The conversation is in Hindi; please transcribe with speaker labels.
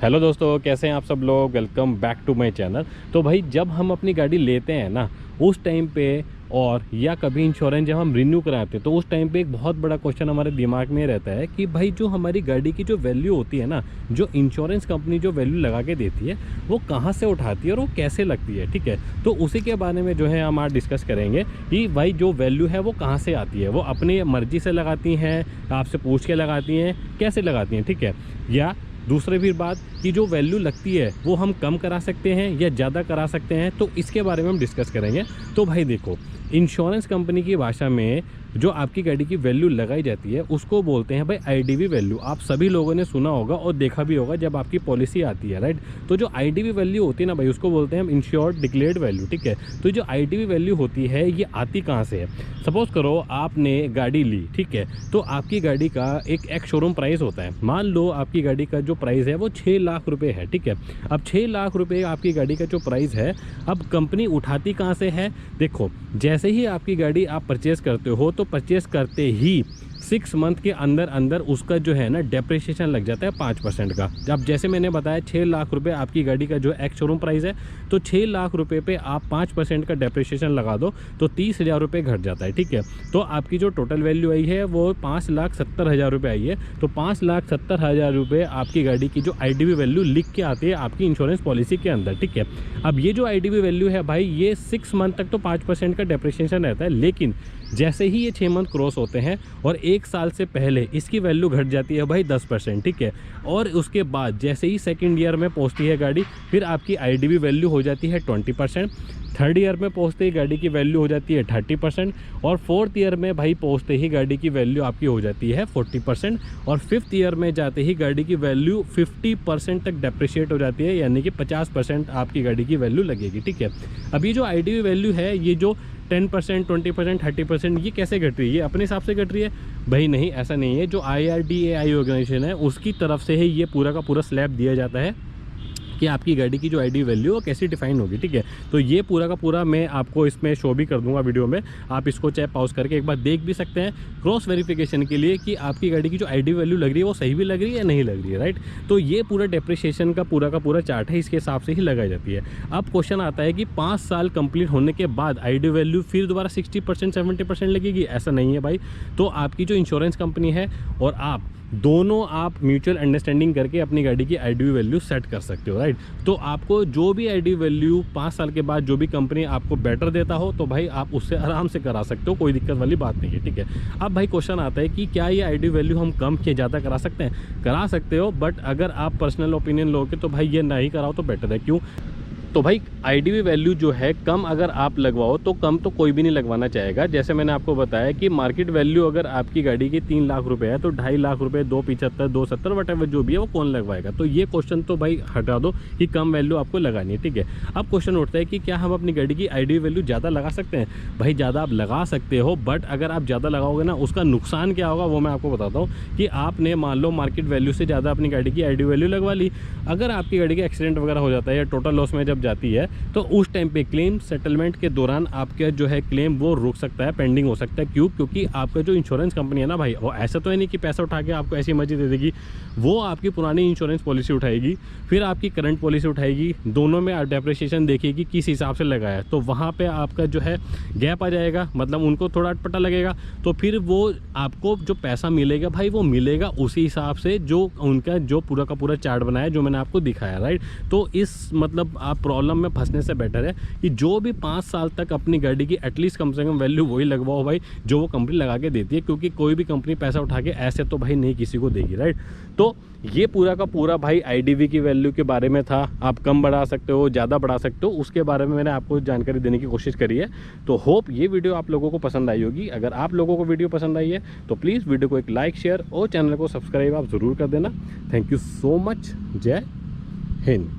Speaker 1: हेलो दोस्तों, कैसे हैं आप सब लोग। Welcome back to my channel. तो भाई जब हम अपनी गाड़ी लेते हैं ना उस टाइम पे और या कभी इंश्योरेंस जब हम रिन्यू कराते हैं तो उस टाइम पे एक बहुत बड़ा क्वेश्चन हमारे दिमाग में रहता है कि भाई जो हमारी गाड़ी की जो वैल्यू होती है ना, जो इंश्योरेंस कंपनी जो वैल्यू लगा के देती है वो कहाँ से उठाती है और वो कैसे लगती है। ठीक है, तो उसी के बारे में जो है हम आज डिस्कस करेंगे कि भाई जो वैल्यू है वो कहाँ से आती है। वो अपनी मर्जी से लगाती हैं, आपसे पूछ के लगाती हैं, कैसे लगाती हैं। ठीक है, या दूसरी भी बात कि जो वैल्यू लगती है वो हम कम करा सकते हैं या ज़्यादा करा सकते हैं, तो इसके बारे में हम डिस्कस करेंगे। तो भाई देखो, इंश्योरेंस कंपनी की भाषा में जो आपकी गाड़ी की वैल्यू लगाई जाती है उसको बोलते हैं भाई आईडीवी वैल्यू। आप सभी लोगों ने सुना होगा और देखा भी होगा जब आपकी पॉलिसी आती है, राइट। तो जो आईडीवी वैल्यू होती है ना भाई, उसको बोलते हैं हम इंश्योर्ड डिक्लेयर्ड वैल्यू। ठीक है, तो जो आईडीवी वैल्यू होती है ये आती कहाँ से है। सपोज करो आपने गाड़ी ली, ठीक है, तो आपकी गाड़ी का एक शोरूम प्राइस होता है। मान लो आपकी गाड़ी का जो प्राइस है वो 6 लाख रुपये है। ठीक है, अब 6 लाख रुपये आपकी गाड़ी का जो प्राइस है, अब कंपनी उठाती कहाँ से है। देखो, जैसे ही आपकी गाड़ी आप परचेस करते हो तो परचेस करते ही 6 मंथ के अंदर अंदर उसका जो है ना डेप्रिसिएशन लग जाता है 5% का। अब जैसे मैंने बताया 6 लाख रुपए आपकी गाड़ी का जो एक्स शोरूम प्राइस है, तो 6 लाख रुपए पे आप 5% का डेप्रिसिएशन लगा दो तो 30,000 रुपये घट जाता है। ठीक है, तो आपकी जो टोटल वैल्यू आई है वो 5,70,000 रुपये आई है। तो 5,70,000 रुपये आपकी गाड़ी की जो आईडीवी वैल्यू लिख के आती है आपकी इंश्योरेंस पॉलिसी के अंदर। ठीक है, अब ये जो आईडीवी वैल्यू है भाई, ये 6 मंथ तक तो 5% का डेप्रिसिएशन रहता है, लेकिन जैसे ही ये 6 मंथ क्रॉस होते हैं और 1 साल से पहले इसकी वैल्यू घट जाती है भाई 10%। ठीक है, और उसके बाद जैसे ही सेकंड ईयर में पहुंचती है गाड़ी, फिर आपकी आईडीवी वैल्यू हो जाती है 20%। थर्ड ईयर में पहुंचते ही गाड़ी की वैल्यू हो जाती है 30%। और फोर्थ ईयर में भाई पहुंचते ही गाड़ी की वैल्यू आपकी हो जाती है 40%। और फिफ्थ ईयर में जाते ही गाड़ी की वैल्यू 50% तक डेप्रिशिएट हो जाती है, यानी कि 50% आपकी गाड़ी की वैल्यू लगेगी। ठीक है, अब ये जो आईडीवी वैल्यू है, ये जो 10%, 20%, 30% ये कैसे घट रही है, ये अपने हिसाब से घट रही है भाई? नहीं, ऐसा नहीं है। जो IRDAI ऑर्गेनाइजेशन है उसकी तरफ से ही ये पूरा का पूरा स्लैब दिया जाता है कि आपकी गाड़ी की जो आईडी वैल्यू वो कैसी डिफाइन होगी। ठीक है, तो ये पूरा का पूरा मैं आपको इसमें शो भी कर दूंगा वीडियो में। आप इसको चाहे पॉज करके एक बार देख भी सकते हैं क्रॉस वेरिफिकेशन के लिए कि आपकी गाड़ी की जो आईडी वैल्यू लग रही है वो सही भी लग रही है या नहीं लग रही है, राइट। तो ये पूरा डेप्रिसिएशन का पूरा चार्ट है, इसके हिसाब से ही लगाई जाती है। अब क्वेश्चन आता है कि 5 साल कंप्लीट होने के बाद आईडी वैल्यू फिर दोबारा 60%, 70% लगेगी? ऐसा नहीं है भाई। तो आपकी जो इंश्योरेंस कंपनी है और आप दोनों आप म्यूचुअल अंडरस्टैंडिंग करके अपनी गाड़ी की आईडी वैल्यू सेट कर सकते हो, राइट। तो आपको जो भी आईडी वैल्यू 5 साल के बाद जो भी कंपनी आपको बेटर देता हो तो भाई आप उससे आराम से करा सकते हो, कोई दिक्कत वाली बात नहीं है। ठीक है, अब भाई क्वेश्चन आता है कि क्या ये आईडी वैल्यू हम कम के ज़्यादा करा सकते हैं? करा सकते हो, बट अगर आप पर्सनल ओपिनियन लोगे तो भाई ये नहीं कराओ तो बेटर है। क्यों? तो भाई आईडीवी वैल्यू जो है कम अगर आप लगवाओ तो कम तो कोई भी नहीं लगवाना चाहेगा। जैसे मैंने आपको बताया कि मार्केट वैल्यू अगर आपकी गाड़ी की 3 लाख रुपए है तो 2.5 लाख रुपए, 275, 270 वटेवर जो भी है वो कौन लगवाएगा। तो ये क्वेश्चन तो भाई हटा दो कि कम वैल्यू आपको लगानी है। ठीक है, अब क्वेश्चन उठता है कि क्या हम अपनी गाड़ी की आईडीवी वैल्यू ज़्यादा लगा सकते हैं? भाई ज़्यादा आप लगा सकते हो, बट अगर आप ज़्यादा लगाओगे ना उसका नुकसान क्या होगा वो मैं आपको बताता हूँ। कि आपने मान लो मार्केट वैल्यू से ज़्यादा अपनी गाड़ी की आईडी वैल्यू लगवा ली, अगर आपकी गाड़ी का एक्सीडेंट वगैरह हो जाता है या टोटल लॉस में जब जाती है तो उस टाइम पे क्लेम सेटलमेंट के दौरान आपका जो है क्लेम वो रुक सकता है, पेंडिंग हो सकता है। क्यों? क्योंकि आपका जो इंश्योरेंस कंपनी है ना भाई, वो ऐसा तो है नहीं कि पैसा उठा के आपको ऐसी मर्जी दे देगी। वो आपकी पुरानी इंश्योरेंस पॉलिसी उठाएगी, फिर आपकी करंट पॉलिसी उठाएगी, दोनों में डेप्रिसिएशन देखेगी किस हिसाब से लगाया है। तो वहाँ पे आपका जो है गैप आ जाएगा, मतलब उनको थोड़ा अटपटा लगेगा। तो फिर वो आपको जो पैसा मिलेगा भाई वो मिलेगा उसी हिसाब से जो उनका जो पूरा का पूरा चार्ट बनाया जो मैंने आपको दिखाया, राइट। तो इस मतलब आप प्रॉब्लम में फंसने से बेटर है कि जो भी 5 साल तक अपनी गाड़ी की एटलीस्ट कम से कम वैल्यू वही लगवाओ भाई जो वो कंपनी लगा के देती है। क्योंकि कोई भी कंपनी पैसा उठा के ऐसे तो भाई नहीं किसी को देगी, राइट। तो ये पूरा का पूरा भाई आईडीवी की वैल्यू के बारे में था। आप कम बढ़ा सकते हो, ज़्यादा बढ़ा सकते हो, उसके बारे में मैंने आपको जानकारी देने की कोशिश करी है। तो होप ये वीडियो आप लोगों को पसंद आई होगी। अगर आप लोगों को वीडियो पसंद आई है तो प्लीज़ वीडियो को एक लाइक, शेयर और चैनल को सब्सक्राइब आप ज़रूर कर देना। Thank you so much. जय हिंद।